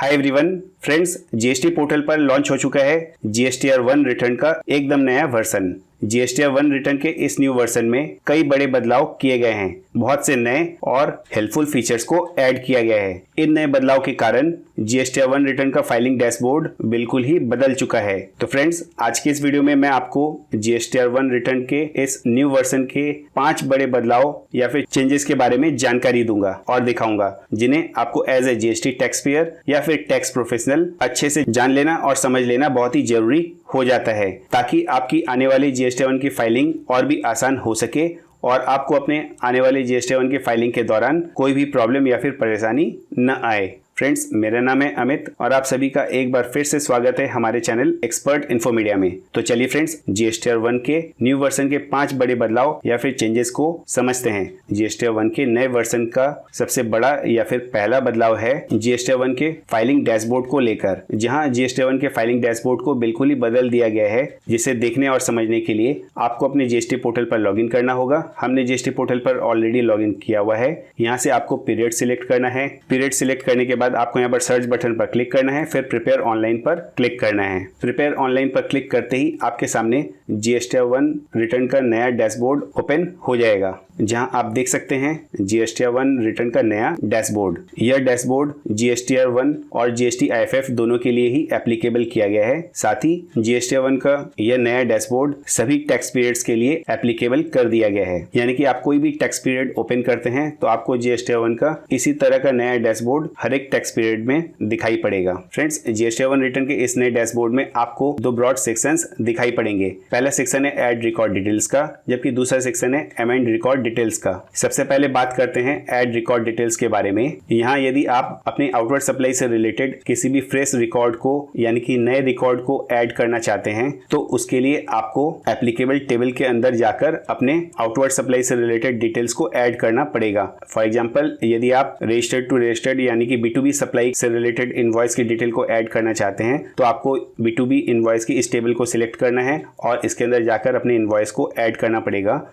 Hi everyone friends, GST portal पर launch हो चुका है जीएसटीआर 1 रिटर्न का एकदम नया वर्जन। जीएसटीआर 1 रिटर्न के इस न्यू वर्जन में कई बड़े बदलाव किए गए हैं। बहुत से नए और हेल्पफुल फीचर्स को ऐड किया गया है। इन नए बदलाव के कारण जीएसटीआर 1 रिटर्न का फाइलिंग डैशबोर्ड बिल्कुल ही बदल चुका है। तो फ्रेंड्स, आज की इस वीडियो में मैं आपको जीएसटीआर 1 रिटर्न के इस न्यू वर्जन के 5 बड़े बदलाव या फिर चेंजेस के बारे में जानकारी दूंगा और दिखाऊंगा, जिन्हें आपको as a GST tax payer या फिर टैक्स प्रोफेशनल अच्छे से जान लेना और समझ लेना बहुत ही जरूरी हो जाता है, ताकि आपकी आने वाली जीएसटी 1 की फाइलिंग और भी आसान हो सके और आपको अपने आने वाले जीएसटी 1 की फाइलिंग के दौरान कोई भी प्रॉब्लम या फिर परेशानी न आए। फ्रेंड्स, मेरा नाम है अमित और आप सभी का एक बार फिर से स्वागत है हमारे चैनल एक्सपर्ट इन्फो मीडिया में। तो चलिए फ्रेंड्स, जीएसटीआर 1 के न्यू वर्जन के 5 बड़े बदलाव या फिर चेंजेस को समझते हैं। जीएसटीआर 1 के नए वर्जन का सबसे बड़ा या फिर पहला बदलाव है जीएसटीआर 1 के फाइलिंग डैशबोर्ड को लेकर, जहां जीएसटीआर 1 के फाइलिंग डैशबोर्ड को बिल्कुल ही बदल दिया गया है, जिसे देखने और समझने के लिए आपको अपने जीएसटी पोर्टल पर लॉगिन करना होगा। हमने जीएसटी पोर्टल पर ऑलरेडी लॉगिन किया हुआ है। यहाँ से आपको पीरियड सिलेक्ट करना है। पीरियड सिलेक्ट करने के बाद आपको यहाँ पर सर्च बटन पर क्लिक करना है, फिर प्रिपेयर ऑनलाइन पर क्लिक करना है। प्रिपेयर ऑनलाइन पर क्लिक करते ही आपके सामने जीएसटीआर 1 रिटर्न का नया डैशबोर्ड ओपन हो जाएगा, जहां आप देख सकते हैं जीएसटीआर 1 रिटर्न का नया डैशबोर्ड। यह डैशबोर्ड जीएसटीआर 1 और जीएसटी आईएफएफ दोनों के लिए ही एप्लीकेबल किया गया है। साथ ही जीएसटीआर 1 का यह नया डैशबोर्ड सभी टैक्स पीरियड्स के लिए एप्लीकेबल कर दिया गया है। यानी कि आप कोई भी टैक्स पीरियड ओपन करते हैं तो आपको जीएसटीआर 1 का इसी तरह का नया डैशबोर्ड हर एक टैक्स पीरियड में दिखाई पड़ेगा। फ्रेंड्स, जीएसटीआर 1 रिटर्न के इस नए डैशबोर्ड में आपको दो ब्रॉड सेक्शंस दिखाई पड़ेंगे। पहला सेक्शन है ऐड रिकॉर्ड डिटेल्स का, जबकि दूसरा सेक्शन है अमेंड रिकॉर्ड डिटेल्स का। सबसे पहले बात करते हैं ऐड रिकॉर्ड डिटेल्स के बारे में। यहाँ यदि आप अपने आउटवर्ड सप्लाई से रिलेटेड किसी भी फ्रेश रिकॉर्ड को यानी कि नए रिकॉर्ड को ऐड करना चाहते हैं तो उसके लिए आपको एप्लीकेबल टेबल के अंदर जाकर अपने आउटवर्ड सप्लाई से रिलेटेड डिटेल्स को ऐड करना पड़ेगा। फॉर एग्जाम्पल, यदि आप रजिस्टर्ड टू रजिस्टर्ड यानी कि B2B सप्लाई से रिलेटेड इनवॉइस की डिटेल को ऐड करना चाहते हैं तो आपको B2B इनवॉइस की इस टेबल को सिलेक्ट करना है और इसके अंदर जाकर अपने इनवॉइस को ऐड करना पड़ेगा।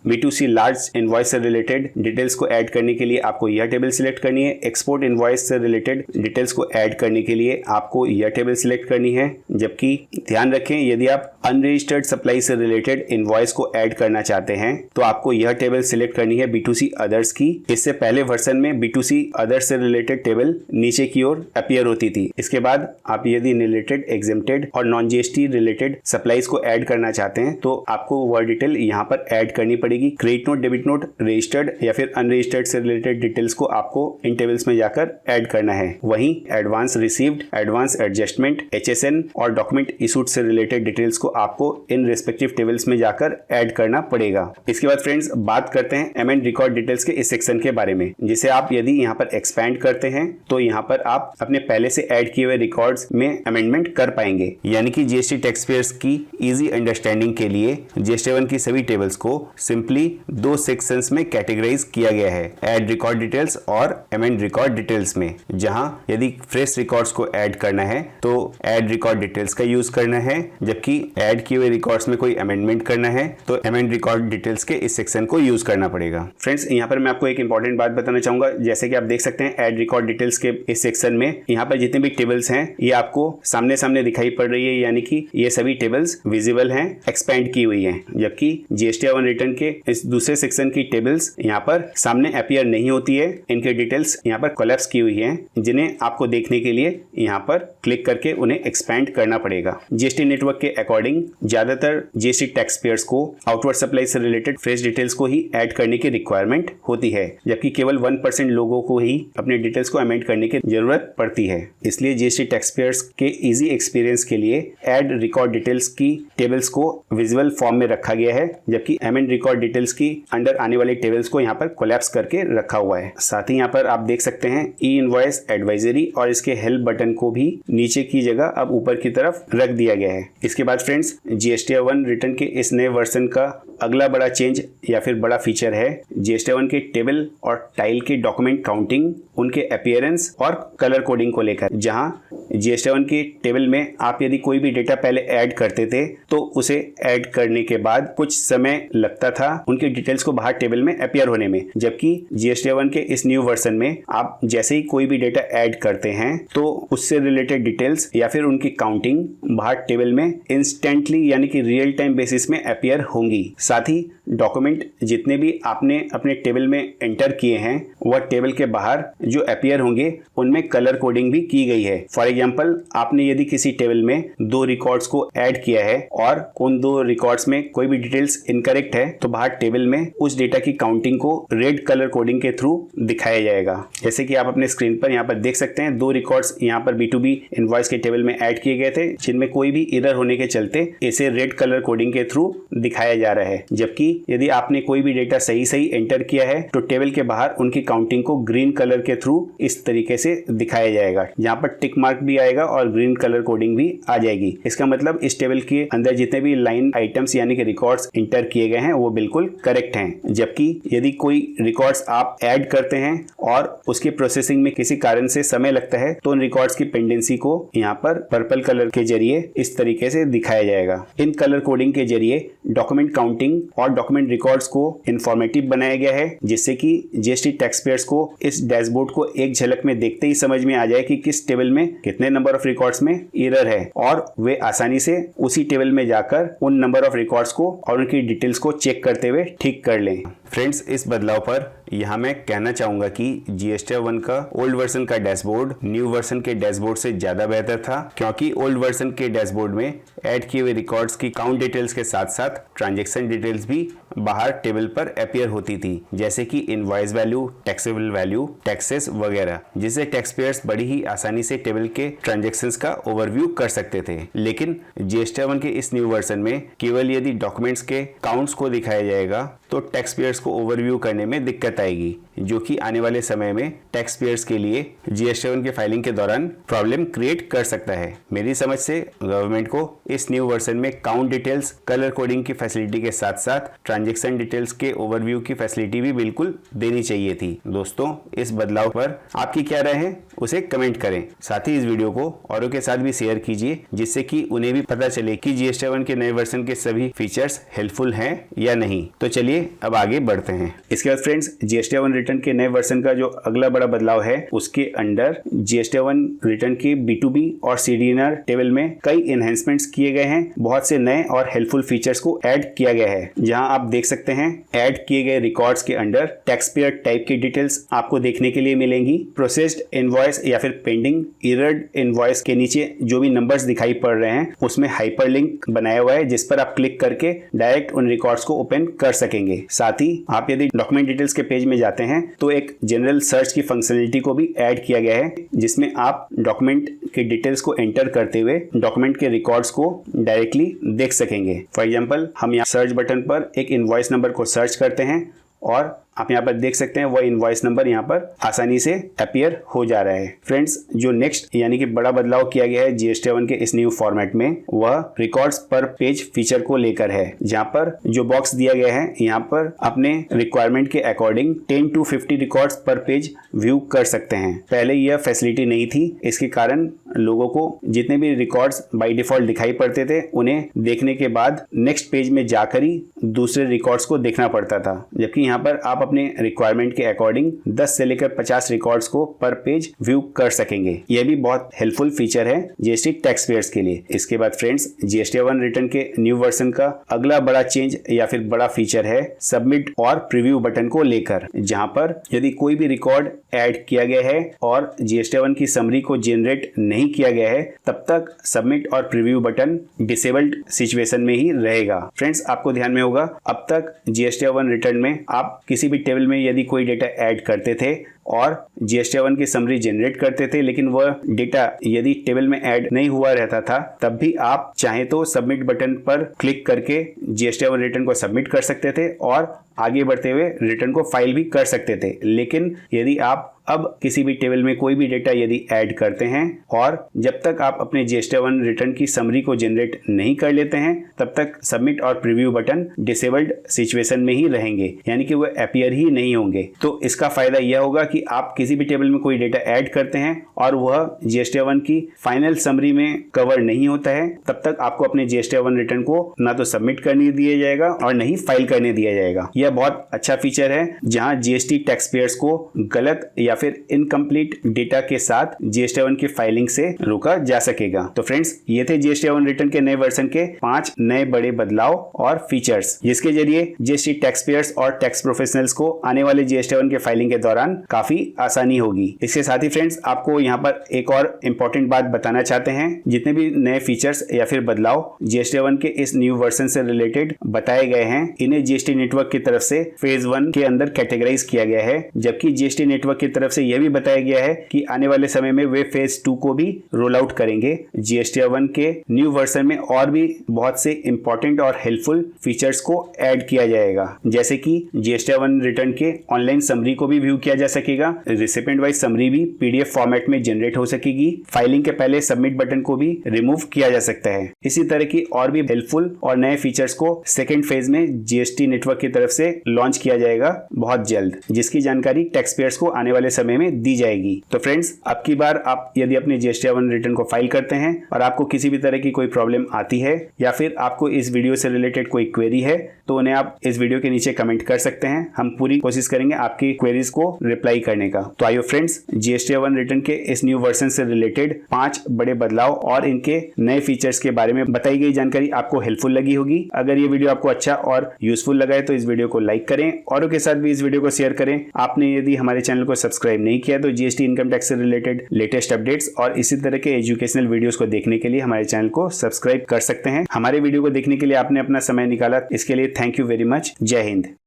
B2C लार्ज इनवॉइस से रिलेटेड डिटेल्स को ऐड करने के लिए आपको यह टेबल सिलेक्ट करनी है। एक्सपोर्ट इनवॉइस से रिलेटेड डिटेल्स को ऐड करने के लिए आपको यह टेबल सिलेक्ट करनी है। जबकि ध्यान रखें, यदि आप अनरजिस्टर्ड सप्लाई से रिलेटेड इनवॉइस को ऐड करना चाहते हैं तो आपको यह टेबल सिलेक्ट करनी है B2C अदर्स की। इससे पहले वर्जन में B2C अदर्स से रिलेटेड टेबल नीचे की ओर अपीयर होती थी। इसके बाद आप यदि रिलेटेड एग्जेम्प्टेड और नॉन जीएसटी रिलेटेड सप्लाईज को ऐड करना चाहते हैं तो आपको वह डिटेल यहाँ पर ऐड करनी पड़ेगी। Credit note, debit note, registered या फिर अनरजिस्टर्ड से रिलेटेड डिटेल्स को आपको इन टेबल्स में जाकर ऐड करना है। वहीं advance received, advance adjustment, HSN और डॉक्यूमेंट इशूड से रिलेटेड डिटेल्स को आपको इन रिस्पेक्टिव टेबल्स में जाकर ऐड करना पड़ेगा। इसके बाद फ्रेंड्स, बात करते हैं अमेंड रिकॉर्ड डिटेल्स के इस सेक्शन के बारे में, जिसे आप यदि यहाँ पर एक्सपैंड करते हैं तो यहाँ पर आप अपने पहले से ऐड किए हुए रिकॉर्ड्स में अमेंडमेंट कर पाएंगे। यानी कि जीएसटी टैक्स पेयर्स की इजी अंडरस्टैंडिंग के लिए जीएसटी 1 की सभी टेबल्स को सिंपली दो सेक्शंस में कैटेगराइज किया गया है, ऐड रिकॉर्ड डिटेल्स और अमेंड रिकॉर्ड डिटेल्स में। जहां यदि फ्रेश रिकॉर्ड्स को ऐड करना है तो ऐड रिकॉर्ड डिटेल्स का यूज करना है, जबकि ऐड किए हुए रिकॉर्ड्स में कोई अमेंडमेंट करना है तो अमेंड रिकॉर्ड डिटेल्स के इस सेक्शन को यूज करना पड़ेगा। फ्रेंड्स, यहाँ पर मैं आपको एक इंपॉर्टेंट बात बताना चाहूंगा। जैसे कि आप देख सकते हैं ऐड रिकॉर्ड डिटेल्स के इस सेक्शन में यहाँ पर जितने भी टेबल्स हैं ये आपको सामने सामने दिखाई पड़ रही है, यानी कि ये सभी टेबल्स विजिबल हैं, एक्सपैंड की हुई हैं। जबकि जीएसटीआर 1 रिटर्न के इस दूसरे सेक्शन की टेबल्स यहाँ पर सामने अपीयर नहीं होती है। इनके डिटेल्स यहाँ पर कोलैप्स की हुई हैं, जिन्हें आपको देखने के लिए यहाँ पर क्लिक करके उन्हें एक्सपैंड करना पड़ेगा। जीएसटी नेटवर्क के अकॉर्डिंग ज्यादातर जीएसटी टैक्स पेयर्स को आउटवर्ड सप्लाई से रिलेटेड फ्रेश डिटेल्स को ही ऐड करने की रिक्वायरमेंट होती है, जबकि केवल 1% लोगों को ही अपने डिटेल्स को अमेंड करने की जरूरत पड़ती है। इसलिए जीएसटी टैक्स पेयर्स के इजी एक्सपीरियंस के लिए ऐड रिकॉर्ड डिटेल्स की टेबल्स को विजुअल फॉर्म में रखा गया है, जबकि अमेंड रिकॉर्ड डिटेल्स की अंडर आने वाले टेबल्स को यहाँ पर कोलैप्स करके रखा हुआ है। साथ ही यहाँ पर आप देख सकते हैं ई इनवॉइस एडवाइजरी और इसके हेल्प बटन को भी नीचे की जगह अब ऊपर की तरफ रख दिया गया है। इसके बाद फ्रेंड्स, जीएसटीआर 1 रिटर्न के इस नए वर्जन का अगला बड़ा चेंज या फिर बड़ा फीचर है जीएसटीआर 1 के टेबल और टाइल के डॉक्यूमेंट काउंटिंग, उनके अपीयरेंस और कलर कोडिंग को लेकर, जहां GST1 के टेबल में आप यदि कोई भी डेटा पहले ऐड करते थे तो उसे ऐड करने के बाद कुछ समय लगता था उनके डिटेल्स को बाहर टेबल में अपीयर होने में, जबकि GST1 के इस न्यू वर्जन में आप जैसे ही कोई भी डेटा ऐड करते हैं तो उससे रिलेटेड डिटेल्स या फिर उनकी काउंटिंग बाहर टेबल में इंस्टेंटली यानी कि रियल टाइम बेसिस में अपीयर होंगी। साथ ही डॉक्यूमेंट जितने भी आपने अपने टेबल में एंटर किए हैं वह टेबल के बाहर जो अपीयर होंगे उनमें कलर कोडिंग भी की गई है। फॉर एग्जांपल, आपने यदि किसी टेबल में 2 रिकॉर्ड्स को ऐड किया है और उन 2 रिकॉर्ड्स में कोई भी डिटेल्स इनकरेक्ट है तो बाहर टेबल में उस डेटा की काउंटिंग को रेड कलर कोडिंग के थ्रू दिखाया जाएगा। जैसे कि आप अपने स्क्रीन पर यहाँ पर देख सकते हैं 2 रिकॉर्ड्स यहाँ पर B2B इनवॉइस के टेबल में ऐड किए गए थे जिनमें कोई भी एरर होने के चलते इसे रेड कलर कोडिंग के थ्रू दिखाया जा रहा है। जबकि यदि आपने कोई भी डेटा सही एंटर किया है तो टेबल के बाहर उनकी काउंटिंग को ग्रीन कलर के थ्रू इस तरीके से दिखाया जाएगा, जहां पर टिक मार्क भी आएगा और ग्रीन कलर कोडिंग भी आ जाएगी। इसका मतलब इस टेबल के अंदर जितने भी लाइन आइटम्स यानी कि रिकॉर्ड्स इंटर किए गए हैं वो बिल्कुल करेक्ट हैं। जबकि यदि कोई रिकॉर्ड्स आप ऐड करते हैं और उसकी प्रोसेसिंग में किसी कारण से समय लगता है तो उन रिकॉर्ड्स की पेंडेंसी को यहाँ पर पर्पल कलर के जरिए इस तरीके से दिखाया जाएगा। इन कलर कोडिंग के जरिए डॉक्यूमेंट काउंटिंग और डॉक्यूमेंट रिकॉर्ड्स को इंफॉर्मेटिव बनाया गया है, जिससे कि जीएसटी टैक्स पेयर्स को इस डैशबोर्ड को एक झलक में देखते ही समझ में आ जाए कि किस टेबल में कितने नंबर ऑफ रिकॉर्ड्स में एरर है और वे आसानी से उसी टेबल में जाकर उन नंबर ऑफ रिकॉर्ड्स को और उनकी डिटेल्स को चेक करते हुए ठीक कर लें। फ्रेंड्स, इस बदलाव पर यहाँ मैं कहना चाहूंगा कि GST1 का ओल्ड वर्जन का डैशबोर्ड न्यू वर्जन के डैशबोर्ड से ज्यादा बेहतर था, क्योंकि ओल्ड वर्जन के डैशबोर्ड में ऐड किए हुए रिकॉर्ड्स की काउंट डिटेल्स के साथ साथ ट्रांजैक्शन डिटेल्स भी बाहर टेबल पर अपीयर होती थी, जैसे कि invoice value, taxable value, taxes वगैरह, जिससे टैक्स पेयर्स बड़ी ही आसानी से टेबल के ट्रांजैक्शंस का ओवरव्यू कर सकते थे। लेकिन GST1 के इस न्यू वर्जन में केवल यदि डॉक्यूमेंट्स के काउंट्स को दिखाया जाएगा तो टैक्स पेयर्स को ओवरव्यू करने में दिक्कत आएगी, जो कि आने वाले समय में टैक्स पेयर्स के लिए GST1 के फाइलिंग के दौरान प्रॉब्लम क्रिएट कर सकता है। मेरी समझ से गवर्नमेंट को इस न्यू वर्जन में काउंट डिटेल्स, कलर कोडिंग की फैसिलिटी के साथ साथ ट्रांजैक्शन डिटेल्स के ओवरव्यू की फैसिलिटी भी बिल्कुल देनी चाहिए थी। दोस्तों, इस बदलाव पर आपकी क्या राय है उसे कमेंट करें। साथ ही इस वीडियो को औरों के साथ भी शेयर कीजिए, जिससे कि उन्हें भी पता चले कि GST1 के नए वर्जन के सभी फीचर्स हेल्पफुल हैं या नहीं। तो चलिए अब आगे बढ़ते हैं। इसके बाद फ्रेंड्स, GST1 रिटर्न के नए वर्जन का जो अगला बड़ा बदलाव है उसके अंडर GST1 रिटर्न के B2B और CDNR टेबल में कई एनहेंसमेंट्स किए गए हैं। बहुत से नए और हेल्पफुल फीचर्स को ऐड किया गया है, जहां आप देख सकते हैं ऐड किए गए रिकॉर्ड्स के अंडर टैक्स पेयर टाइप की डिटेल्स आपको देखने के लिए मिलेंगी। प्रोसेस्ड इनवॉइस या फिर पेंडिंग एरर्ड इनवॉइस के नीचे जो भी नंबर्स दिखाई पड़ रहे हैं उसमें हाइपरलिंक बनाया हुआ है, जिस पर आप क्लिक करके डायरेक्ट उन रिकॉर्ड्स को ओपन कर सकेंगे। साथ ही आप यदि डॉक्यूमेंट डिटेल्स के पेज में जाते हैं तो एक जनरल सर्च की फंक्शनलिटी को भी ऐड किया गया है, जिसमें आप डॉक्यूमेंट के डिटेल्स को एंटर करते हुए डॉक्यूमेंट के रिकॉर्ड्स को डायरेक्टली देख सकेंगे। फॉर एग्जांपल, हम यहाँ सर्च बटन पर एक इनवॉइस नंबर को सर्च करते हैं और आप यहाँ पर देख सकते हैं वह इनवॉइस नंबर यहाँ पर आसानी से अपीयर हो जा रहा है। फ्रेंड्स, जो नेक्स्ट यानी कि बड़ा बदलाव किया गया है GST1 के इस न्यू फॉर्मेट में, वह रिकॉर्ड्स पर पेज फीचर को लेकर है, जहाँ पर जो बॉक्स दिया गया है यहाँ पर अपने रिक्वायरमेंट के अकॉर्डिंग 10 to 50 रिकॉर्ड्स पर पेज व्यू कर सकते हैं। पहले यह फैसिलिटी नहीं थी, इसके कारण लोगों को जितने भी रिकॉर्ड्स बाय डिफॉल्ट दिखाई पड़ते थे उन्हें देखने के बाद नेक्स्ट पेज में जाकर ही दूसरे रिकॉर्ड्स को देखना पड़ता था, जबकि यहाँ पर आप अपने रिक्वायरमेंट के अकॉर्डिंग 10 से लेकर 50 रिकॉर्ड्स को पर पेज व्यू कर सकेंगे। यह भी बहुत हेल्पफुल फीचर है जीएसटी टैक्स पेयर्स के लिए। इसके बाद फ्रेंड्स, GST1 रिटर्न के न्यू वर्जन का अगला बड़ा चेंज या फिर बड़ा फीचर है सबमिट और प्रीव्यू बटन को लेकर, जहां पर यदि कोई भी रिकॉर्ड ऐड किया गया है और GST1 की समरी को जनरेट नहीं किया गया है तब तक सबमिट और प्रीव्यू बटन डिसेबल्ड सिचुएशन में ही रहेगा। फ्रेंड्स, आपको ध्यान में होगा अब तक GST1 रिटर्न में आप किसी भी टेबल में यदि कोई डेटा ऐड करते थे और GST1 की समरी जनरेट करते थे, लेकिन वह डेटा यदि टेबल में ऐड नहीं हुआ रहता था, तब भी आप चाहे तो सबमिट बटन पर क्लिक करके GST1 रिटर्न को सबमिट कर सकते थे और आगे बढ़ते हुए रिटर्न को फाइल भी कर सकते थे। लेकिन यदि आप अब किसी भी टेबल में कोई भी डेटा यदि ऐड करते हैं और जब तक आप अपने GST1 रिटर्न की समरी को जनरेट नहीं कर लेते हैं तब तक सबमिट और प्रीव्यू बटन डिसेबल्ड सिचुएशन में ही रहेंगे, यानी कि वह अपीयर ही नहीं होंगे। तो इसका फायदा यह होगा कि कि आप किसी भी टेबल में कोई डेटा ऐड करते हैं और वह GSTR1 की फाइनल समरी में कवर नहीं होता है, तब तक आपको अपने GSTR1 रिटर्न को ना तो सबमिट करने दिया जाएगा और नहीं फाइल करने दिया जाएगा। यह बहुत अच्छा फीचर है जहां GST टैक्स पेयर्स को गलत या फिर इनकम्प्लीट डेटा के साथ GSTR1 की फाइलिंग से रोका जा सकेगा। तो फ्रेंड्स, ये थे GSTR1 रिटर्न के नए वर्जन के 5 नए बड़े बदलाव और फीचर्स, जिसके जरिए GST टैक्स पेयर्स और टैक्स प्रोफेशनल्स को आने वाले GSTR1 के फाइलिंग के दौरान काफी आसानी होगी। इसके साथ ही फ्रेंड्स, आपको यहाँ पर एक और इम्पोर्टेंट बात बताना चाहते हैं। जितने भी नए फीचर्स या फिर बदलाव GSTR1 के इस न्यू वर्जन से रिलेटेड बताए गए हैं, इन्हें GST नेटवर्क की तरफ से फेज 1 के अंदर कैटेगराइज किया गया है, जबकि GST नेटवर्क की तरफ से यह भी बताया गया है कि आने वाले समय में वे फेज 2 को भी रोल आउट करेंगे। GSTR1 के न्यू वर्जन में और भी बहुत से इंपॉर्टेंट और हेल्पफुल फीचर्स को ऐड किया जाएगा, जैसे कि GSTR1 रिटर्न के ऑनलाइन समरी को भी व्यू किया जा सकेगा, रिसिपेंट वाइज समरी भी PDF फॉर्मेट में जनरेट हो सकेगी, फाइलिंग के पहले सबमिट बटन को भी रिमूव किया जा सकता है। इसी तरह की और भी हेल्पफुल और नए फीचर्स को सेकेंड फेज में GST नेटवर्क की तरफ से लॉन्च किया जाएगा बहुत जल्द, जिसकी जानकारी टैक्स पेयर्स को आने वाले समय में दी जाएगी। तो फ्रेंड्स, अब की बार आप यदि अपने GSTR1 रिटर्न को फाइल करते हैं और आपको किसी भी तरह की कोई प्रॉब्लम आती है या फिर आपको इस वीडियो से रिलेटेड कोई क्वेरी है, तो उन्हें आप इस वीडियो के नीचे कमेंट कर सकते हैं। हम पूरी कोशिश करेंगे आपकी क्वेरीज को रिप्लाई करने का। तो आइए फ्रेंड्स, GSTR1 रिटर्न के इस न्यू वर्जन से रिलेटेड 5 बड़े बदलाव और इनके नए फीचर्स के बारे में बताई गई जानकारी आपको हेल्पफुल लगी होगी। अगर ये वीडियो आपको अच्छा और यूजफुल लगा है तो इस वीडियो को लाइक करें, औरों के साथ भी इस वीडियो को शेयर करें। आपने यदि हमारे चैनल को सब्सक्राइब नहीं किया तो GST इनकम टैक्स से रिलेटेड लेटेस्ट अपडेट्स और इसी तरह के एजुकेशनल वीडियोस को देखने के लिए हमारे चैनल को सब्सक्राइब कर सकते हैं। हमारे वीडियो को देखने के लिए आपने अपना समय निकाला, इसके लिए थैंक यू वेरी मच। जय हिंद।